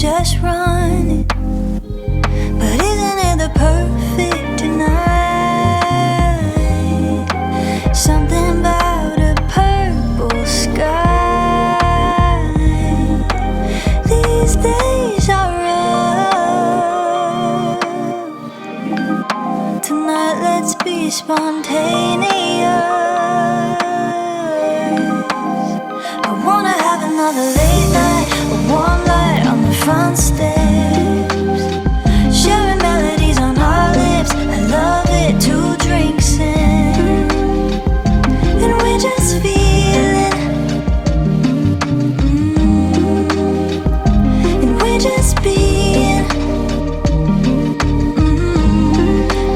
just running. But isn't it the perfect night? Something about a purple sky. These days are rough. Tonight let's be spontaneous. I wanna have another late night, a warm light on the front steps, sharing melodies on our lips. I love it, 2 drinks in, and we're just feeling, and we're just being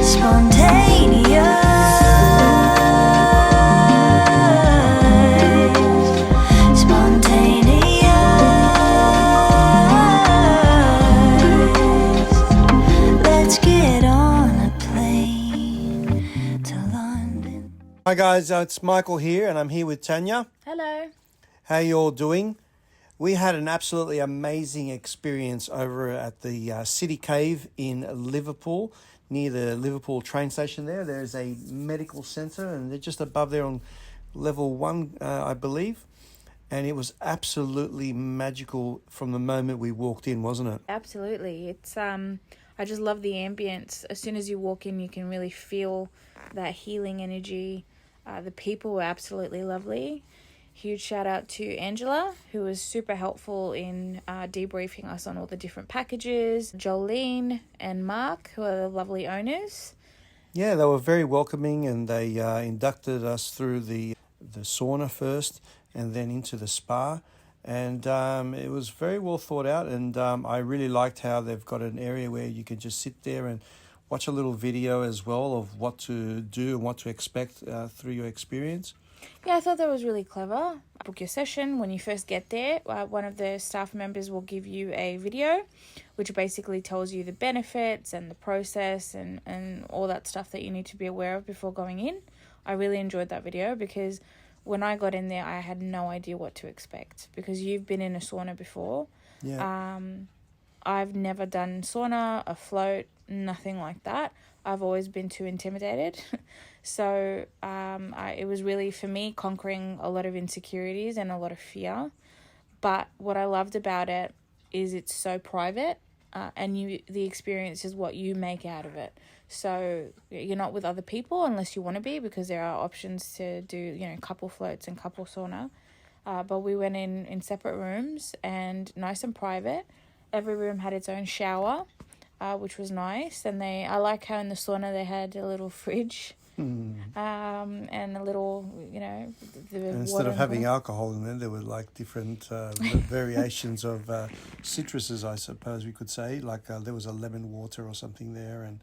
spontaneous. Hi guys, it's Michael here and I'm here with Tanya. Hello. How you all doing? We had an absolutely amazing experience over at the City Cave in Liverpool, near the Liverpool train station there. There's a medical centre and they're just above there on level 1, I believe. And it was absolutely magical from the moment we walked in, wasn't it? Absolutely. It's I just love the ambience. As soon as you walk in, you can really feel that healing energy. The people were absolutely lovely. Huge shout out to Angela, who was super helpful in debriefing us on all the different packages. Jolene and Mark, who are the lovely owners. Yeah, they were very welcoming and they inducted us through the sauna first and then into the spa. And it was very well thought out, and I really liked how they've got an area where you can just sit there and watch a little video as well of what to do and what to expect through your experience. Yeah, I thought that was really clever. Book your session. When you first get there, one of the staff members will give you a video, which basically tells you the benefits and the process and all that stuff that you need to be aware of before going in. I really enjoyed that video because when I got in there, I had no idea what to expect because you've been in a sauna before. Yeah. I've never done sauna, a float, nothing like that. I've always been too intimidated. So it was really, for me, conquering a lot of insecurities and a lot of fear. But what I loved about it is it's so private and the experience is what you make out of it. So you're not with other people unless you want to be, because there are options to do, couple floats and couple sauna. But we went in separate rooms and nice and private. Every room had its own shower, which was nice. And I like how in the sauna they had a little fridge and a little, the and instead water of having alcohol in there were like different variations of citruses, I suppose we could say. Like there was a lemon water or something there and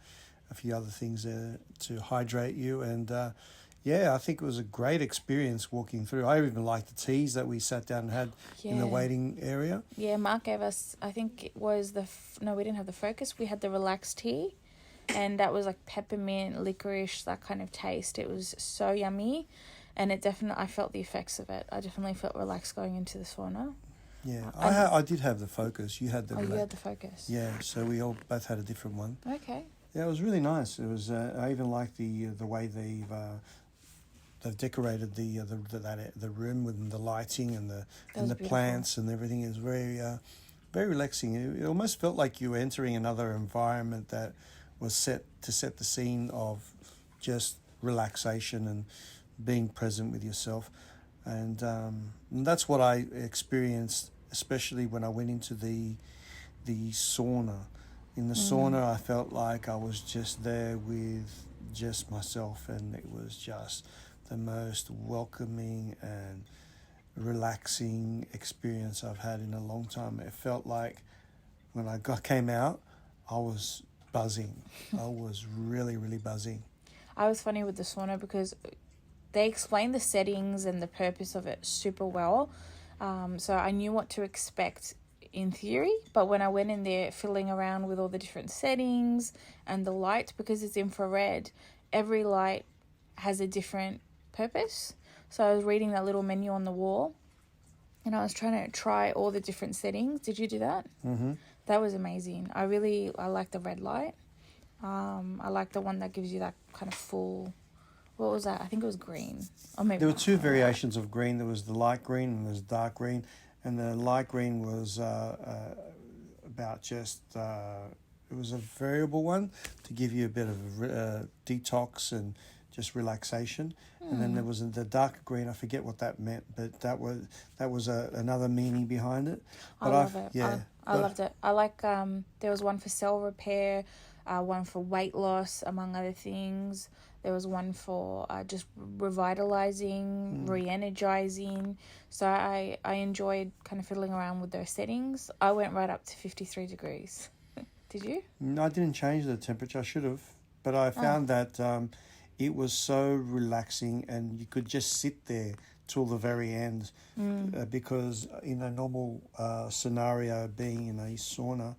a few other things there to hydrate you. And I think it was a great experience walking through. I even liked the teas that we sat down and had in the waiting area. Yeah, Mark gave us, I think it was we didn't have the Focus. We had the Relaxed tea. And that was like peppermint, licorice, that kind of taste. It was so yummy. And I felt the effects of it. I definitely felt relaxed going into the sauna. Yeah, I did have the Focus. You had the you had the Focus. Yeah, so we all both had a different one. Okay. Yeah, it was really nice. It was. I even liked the way they've decorated the room with the lighting and the plants and everything. It was very very relaxing. It almost felt like you were entering another environment that was set the scene of just relaxation and being present with yourself. And that's what I experienced, especially when I went into the sauna. In the sauna, I felt like I was just there with just myself, and it was just the most welcoming and relaxing experience I've had in a long time. It felt like when I came out, I was buzzing. I was really, really buzzing. I was funny with the sauna because they explained the settings and the purpose of it super well. So I knew what to expect in theory, but when I went in there fiddling around with all the different settings and the light, because it's infrared, every light has a different purpose. So I was reading that little menu on the wall and I was trying to try all the different settings. Did you do that? Mm-hmm. That was amazing. I like the red light. I like the one that gives you that kind of full. What was that? I think it was green. Or maybe There were not. two variations of green. There was the light green and there's dark green. And the light green was about just, it was a variable one to give you a bit of detox and just relaxation. And then there was the darker green. I forget what that meant, but that was another meaning behind it. But I love it. Yeah, I loved it. I like, there was one for cell repair, one for weight loss, among other things. There was one for just revitalizing, re-energizing. So I enjoyed kind of fiddling around with those settings. I went right up to 53 degrees. Did you? No, I didn't change the temperature. I should have. But I found that it was so relaxing and you could just sit there till the very end because in a normal scenario, being in a sauna,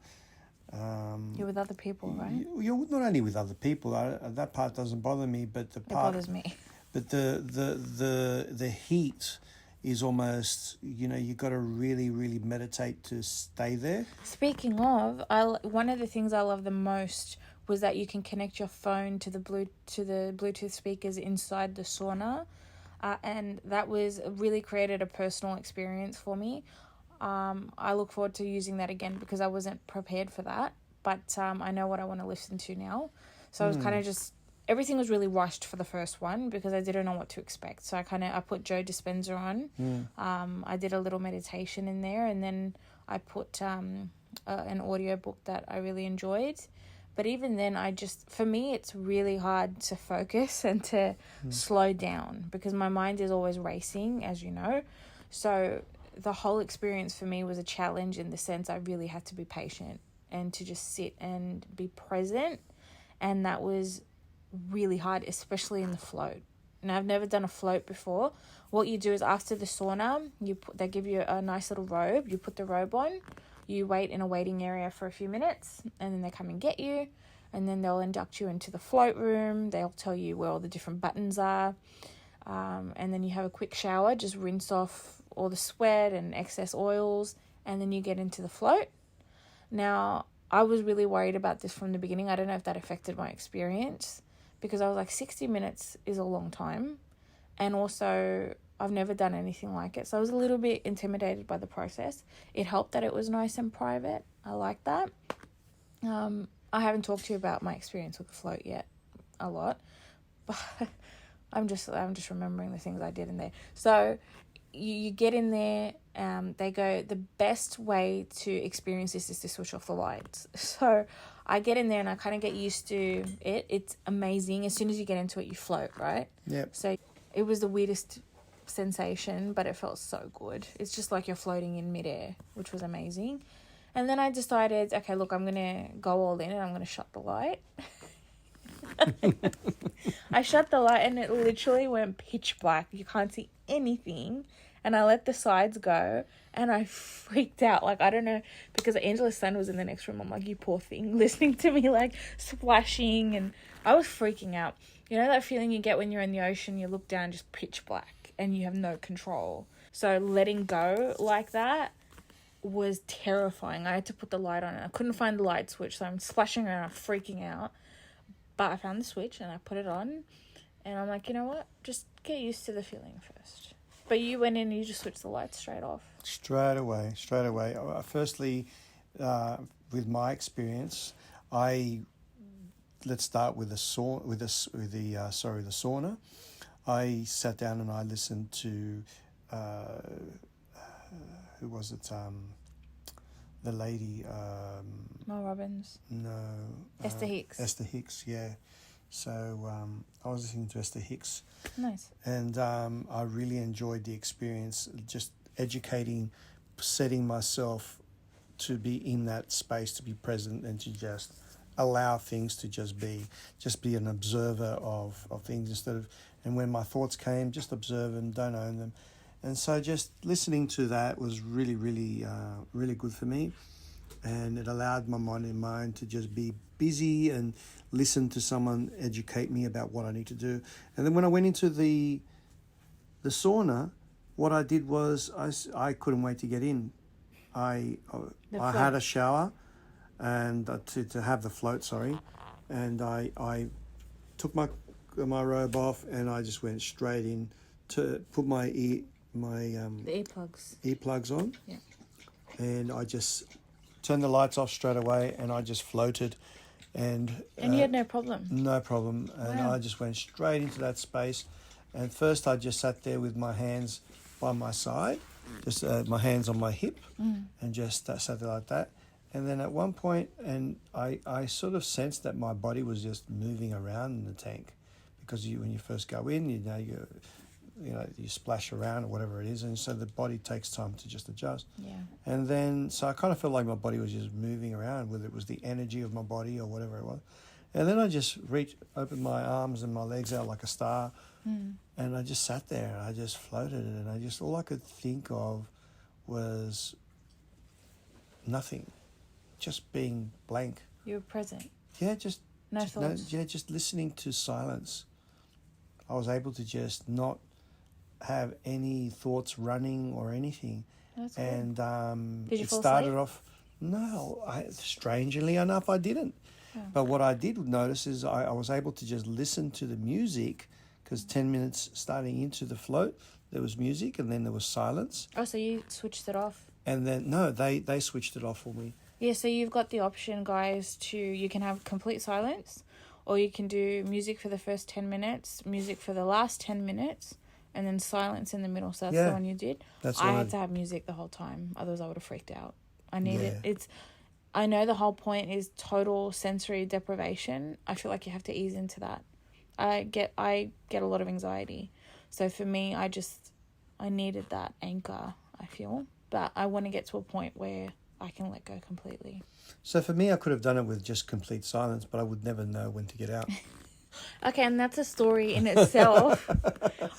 You're with other people, right? You're not only with other people. That part doesn't bother me, but It bothers me. But the heat is almost, you got to really, really meditate to stay there. Speaking of, one of the things I love the most was that you can connect your phone to the Bluetooth speakers inside the sauna, and that really created a personal experience for me. I look forward to using that again because I wasn't prepared for that, but I know what I want to listen to now. So I was kind of just, everything was really rushed for the first one because I didn't know what to expect. So I put Joe Dispenza on. I did a little meditation in there, and then I put an audio book that I really enjoyed. But even then, for me, it's really hard to focus and to slow down because my mind is always racing, as you know. So the whole experience for me was a challenge in the sense I really had to be patient and to just sit and be present. And that was really hard, especially in the float. Now, I've never done a float before. What you do is after the sauna, they give you a nice little robe. You put the robe on. You wait in a waiting area for a few minutes, and then they come and get you, and then they'll induct you into the float room. They'll tell you where all the different buttons are, and then you have a quick shower, just rinse off all the sweat and excess oils, and then you get into the float. Now, I was really worried about this from the beginning. I don't know if that affected my experience, because I was like, 60 minutes is a long time, and also I've never done anything like it. So I was a little bit intimidated by the process. It helped that it was nice and private. I like that. I haven't talked to you about my experience with the float yet a lot, but I'm just remembering the things I did in there. So you get in there, they go, the best way to experience this is to switch off the lights. So I get in there and I kind of get used to it. It's amazing. As soon as you get into it, you float, right? Yep. So it was the weirdest sensation, but it felt so good. It's just like you're floating in midair, which was amazing. And then I decided, okay, look, I'm going to go all in and I'm going to shut the light. I shut the light and it literally went pitch black. You can't see anything. And I let the sides go and I freaked out. Like, I don't know, because Angela's son was in the next room. I'm like, you poor thing, listening to me like splashing, and I was freaking out. You know that feeling you get when you're in the ocean, you look down, just pitch black and you have no control. So letting go like that was terrifying. I had to put the light on and I couldn't find the light switch, so I'm splashing around, freaking out. But I found the switch and I put it on, and I'm like, you know what? Just get used to the feeling first. But you went in and you just switched the lights straight off. Straight away. Firstly, with my experience, let's start with the sauna. I sat down and I listened to who was it? The lady. Mel Robbins. No. Esther Hicks. Esther Hicks, yeah. So I was listening to Esther Hicks. Nice. And I really enjoyed the experience, just educating, setting myself to be in that space, to be present and to just allow things to just be an observer of things instead of, and when my thoughts came, just observe them, don't own them. And so just listening to that was really, really, really good for me. And it allowed my mind to just be busy and listen to someone educate me about what I need to do. And then when I went into the sauna, what I did was I couldn't wait to get in. I had a shower. and to have the float, sorry. And I took my robe off, and I just went straight in to put my the earplugs on. Yeah. And I just turned the lights off straight away, and I just floated. And you had no problem? No problem. And Wow. I just went straight into that space. And first I just sat there with my hands by my side, just my hands on my hip, and just sat there like that. And then at one point, and I sort of sensed that my body was just moving around in the tank, because when you first go in, you splash around or whatever it is, and so the body takes time to just adjust. Yeah. And then, so I kind of felt like my body was just moving around, whether it was the energy of my body or whatever it was. And then I just opened my arms and my legs out like a star, and I just sat there and I just floated, and all I could think of was nothing, just being blank. You were present? Yeah, just thoughts? just listening to silence. I was able to just not have any thoughts running or anything. That's cool. And Did you it fall started asleep? off. No, strangely enough, I didn't. Oh. But what I did notice is I was able to just listen to the music, because 10 minutes starting into the float, there was music, and then there was silence. Oh, so you switched it off? And then, no, they switched it off for me. Yeah, so you've got the option, guys, you can have complete silence, or you can do music for the first 10 minutes, music for the last 10 minutes, and then silence in the middle. So that's the one you did. That's I what had to have music the whole time. Otherwise, I would have freaked out. I need Yeah. it. I know the whole point is total sensory deprivation. I feel like you have to ease into that. I get a lot of anxiety. So for me, I needed that anchor, I feel. But I want to get to a point where I can let go completely. So for me, I could have done it with just complete silence, but I would never know when to get out. Okay, and that's a story in itself.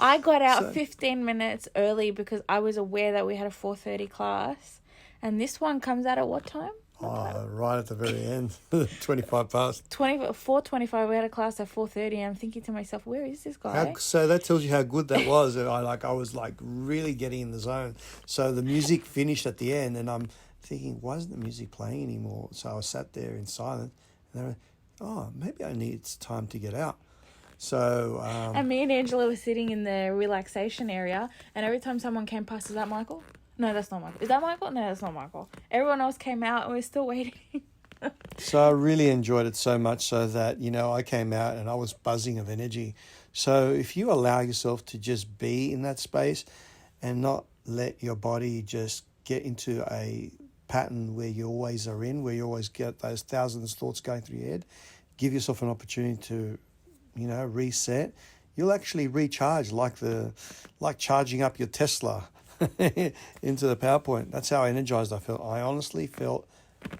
I got out 15 minutes early because I was aware that we had a 4:30 class. And this one comes out at what time? Right at the very end, 25 past. 4:25, we had a class at 4:30, and I'm thinking to myself, where is this guy? So that tells you how good that was. And I was really getting in the zone. So the music finished at the end, and I'm thinking, why isn't the music playing anymore? So I sat there in silence, and they were, maybe it's time to get out. So and me and Angela were sitting in the relaxation area, and every time someone came past, is that Michael? No, that's not Michael. Is that Michael? No, that's not Michael. Everyone else came out, and we're still waiting. So I really enjoyed it so much so that, I came out and I was buzzing of energy. So if you allow yourself to just be in that space and not let your body just get into a pattern where you always are in, where you always get those thousands of thoughts going through your head, give yourself an opportunity to, reset. You'll actually recharge like charging up your Tesla into the PowerPoint. That's how energized I felt. I honestly felt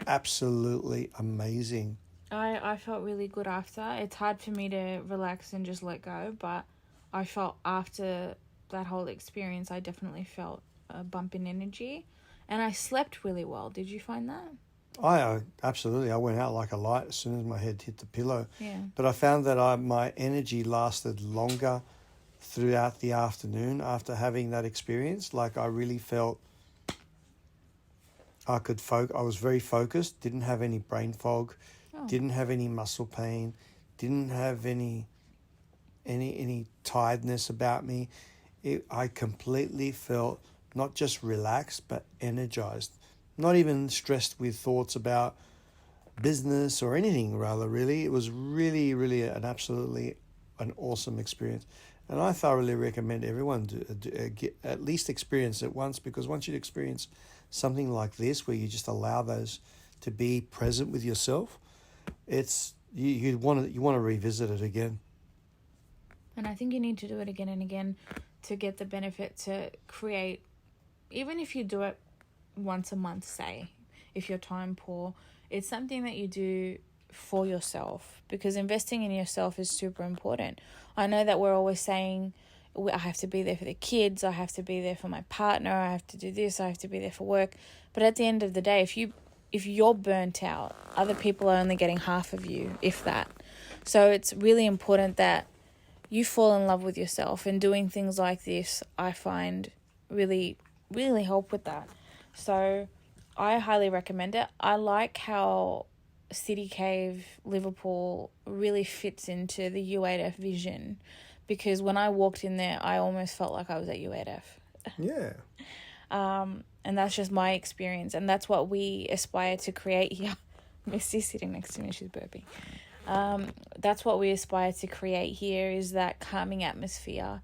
absolutely amazing. I felt really good after. It's hard for me to relax and just let go, but I felt after that whole experience, I definitely felt a bump in energy, and I slept really well. Did you find that? Absolutely. I went out like a light as soon as my head hit the pillow. Yeah. But I found that my energy lasted longer throughout the afternoon after having that experience. Like I really felt I was very focused, didn't have any brain fog, didn't have any muscle pain, didn't have any tiredness about me. I completely felt not just relaxed, but energized. Not even stressed with thoughts about business or anything, rather, really. It was really, really an awesome experience. And I thoroughly recommend everyone to at least experience it once, because once you experience something like this, where you just allow those to be present with yourself, you want to revisit it again. And I think you need to do it again and again to get the benefit, to create, even if you do it once a month, say, if you're time poor, it's something that you do for yourself, because investing in yourself is super important. I know that we're always saying, I have to be there for the kids, I have to be there for my partner, I have to do this, I have to be there for work. But at the end of the day, if you're burnt out, other people are only getting half of you, if that. So it's really important that you fall in love with yourself, and doing things like this, I find really, really help with that. So I highly recommend it. I like how City Cave Liverpool really fits into the U8F vision, because when I walked in there, I almost felt like I was at U8F. Yeah. And that's just my experience, and that's what we aspire to create here. Misty's sitting next to me, she's burping. That's what we aspire to create here, is that calming atmosphere,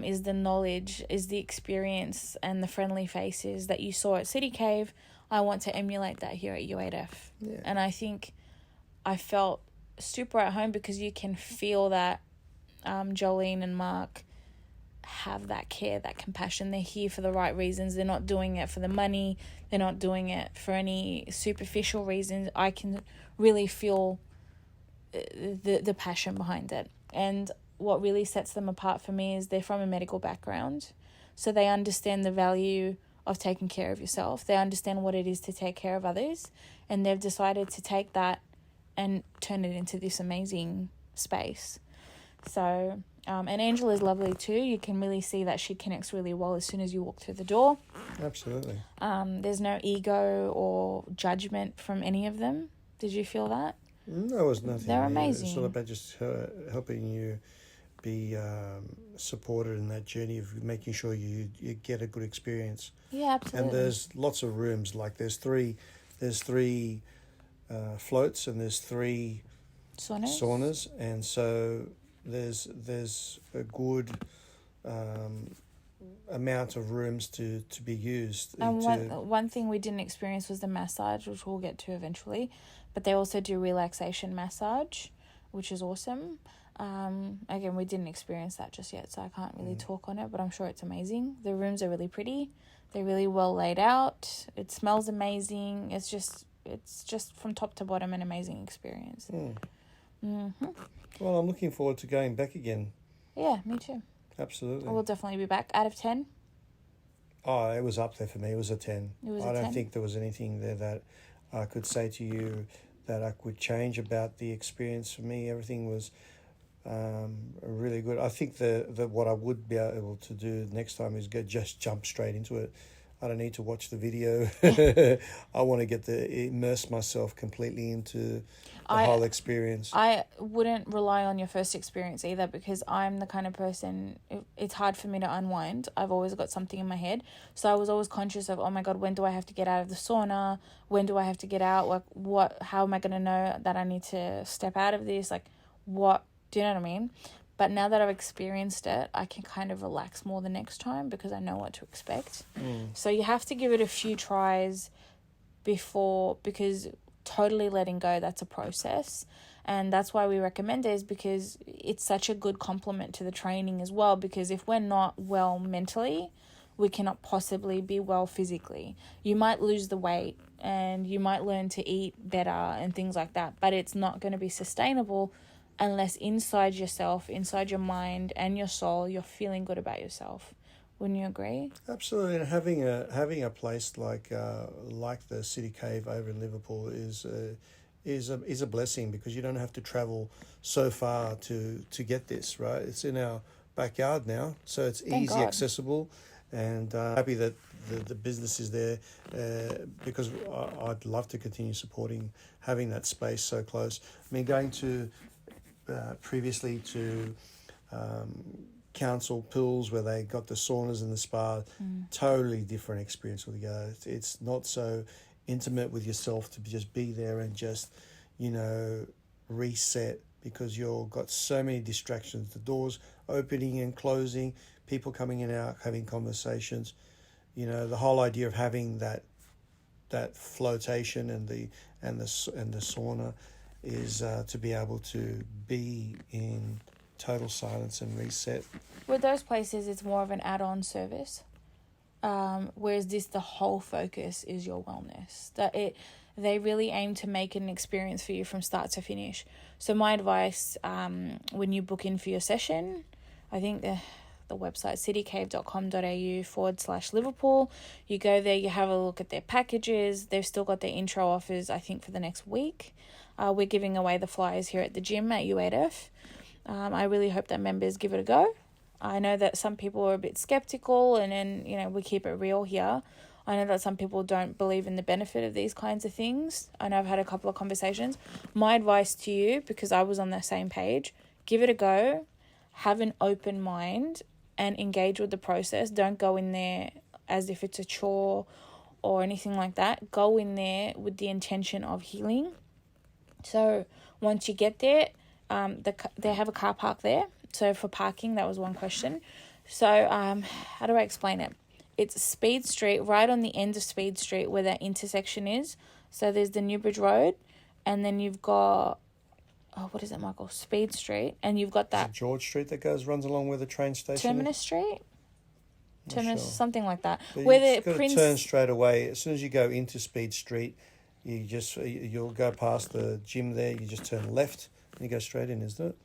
is the knowledge, is the experience, and the friendly faces that you saw at City Cave. I want to emulate that here at U8F. Yeah. And I think I felt super at home because you can feel that Jolene and Mark have that care, that compassion. They're here for the right reasons. They're not doing it for the money. They're not doing it for any superficial reasons. I can really feel the passion behind it. And what really sets them apart for me is they're from a medical background. So they understand the value of taking care of yourself. They understand what it is to take care of others. And they've decided to take that and turn it into this amazing space. So, and Angela's lovely too. You can really see that she connects really well as soon as you walk through the door. Absolutely. There's no ego or judgment from any of them. Did you feel that? No, it was nothing. They're amazing. It's all about just helping you be supported in that journey of making sure you get a good experience. Yeah, absolutely. And there's lots of rooms. Like there's three floats, and there's 3 saunas, and so there's a good amount of rooms to be used. And one thing we didn't experience was the massage, which we'll get to eventually, but they also do relaxation massage, which is awesome. Again, we didn't experience that just yet, so I can't really talk on it, but I'm sure it's amazing. The rooms are really pretty. They're really well laid out. It smells amazing. It's just from top to bottom an amazing experience. Mm-hmm. Well, I'm looking forward to going back again. Yeah, me too. Absolutely. We'll definitely be back. Out of 10? Oh, it was up there for me. It was a 10. I don't 10? think there was anything there that I could say to you that I could change about the experience. For me, everything was really good. I think that what I would be able to do next time is just jump straight into it. I don't need to watch the video. I want to immerse myself completely into the whole experience. I wouldn't rely on your first experience either, because I'm the kind of person, it's hard for me to unwind. I've always got something in my head. So I was always conscious of, oh my God, when do I have to get out of the sauna? When do I have to get out? Like, how am I going to know that I need to step out of this? Like, what, do you know what I mean? But now that I've experienced it, I can kind of relax more the next time because I know what to expect. So you have to give it a few tries because totally letting go, that's a process. And that's why we recommend it, is because it's such a good complement to the training as well. Because if we're not well mentally, we cannot possibly be well physically. You might lose the weight and you might learn to eat better and things like that, but it's not going to be sustainable unless inside yourself, inside your mind and your soul, you're feeling good about yourself. Wouldn't you agree? Absolutely, and having a place like the City Cave over in Liverpool is a blessing, because you don't have to travel so far to get this, right? It's in our backyard now, so it's easy, accessible, and happy that the business is there, because I'd love to continue supporting having that space so close. I mean, going to previously to council pools where they got the saunas and the spa, totally different experience altogether. It's not so intimate with yourself to just be there and just, reset, because you've got so many distractions, the doors opening and closing, people coming in and out, having conversations. The whole idea of having that flotation and the sauna is to be able to be in total silence and reset. With those places, it's more of an add-on service, whereas the whole focus is your wellness. They really aim to make it an experience for you from start to finish. So my advice, when you book in for your session, I think the website citycave.com.au/Liverpool. You go there, you have a look at their packages. They've still got their intro offers, I think, for the next week. We're giving away the flyers here at the gym at U8F. I really hope that members give it a go. I know that some people are a bit skeptical, and then, we keep it real here. I know that some people don't believe in the benefit of these kinds of things. I know I've had a couple of conversations. My advice to you, because I was on the same page, give it a go, have an open mind, and engage with the process. Don't go in there as if it's a chore or anything like that. Go in there with the intention of healing. So once you get there, they have a car park there. So for parking, that was one question. So how do I explain it? It's Speed Street, right on the end of Speed Street where that intersection is. So there's the Newbridge Road, and then you've got, what is it, Michael? Speed Street, and you've got that George Street that runs along where the train station Terminus Street? Terminus, sure. Something like that. But Where you the got to turn straight away. As soon as you go into Speed Street, you'll go past the gym there. You just turn left and you go straight in, isn't it?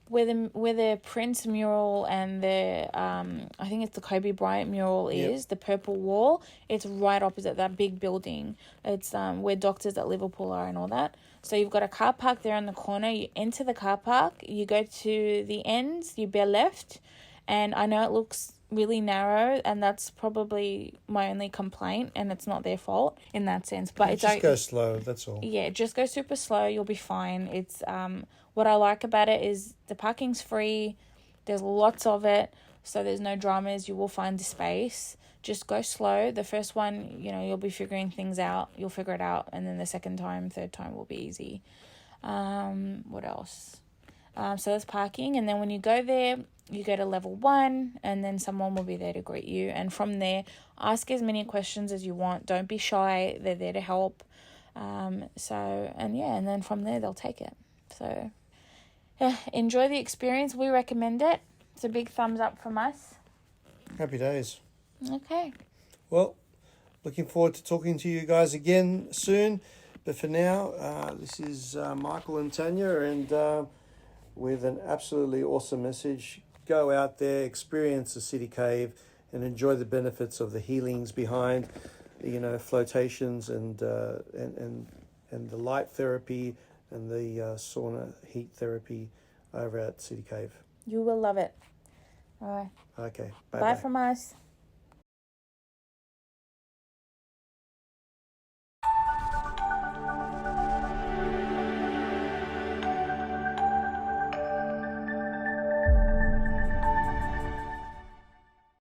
Where the Prince mural and the I think it's the Kobe Bryant mural is, the purple wall, it's right opposite that big building. It's where doctors at Liverpool are and all that. So you've got a car park there on the corner. You enter the car park, you go to the ends, you bear left, and I know it looks really narrow, and that's probably my only complaint, and it's not their fault in that sense. But it's just go slow, that's all. Yeah, just go super slow, you'll be fine. It's what I like about it is the parking's free, there's lots of it, so there's no dramas, you will find the space. Just go slow. The first one, you'll be figuring things out, you'll figure it out, and then the second time, third time will be easy. What else? So that's parking, and then when you go there, you go to level 1, and then someone will be there to greet you. And from there, ask as many questions as you want. Don't be shy. They're there to help. And then from there, they'll take it. So, enjoy the experience. We recommend it. It's a big thumbs up from us. Happy days. Okay. Well, looking forward to talking to you guys again soon. But for now, this is Michael and Tanya, and with an absolutely awesome message. Go out there, experience the City Cave, and enjoy the benefits of the healings behind, flotations and the light therapy and the sauna heat therapy over at City Cave. You will love it. All right. Okay. Bye from us.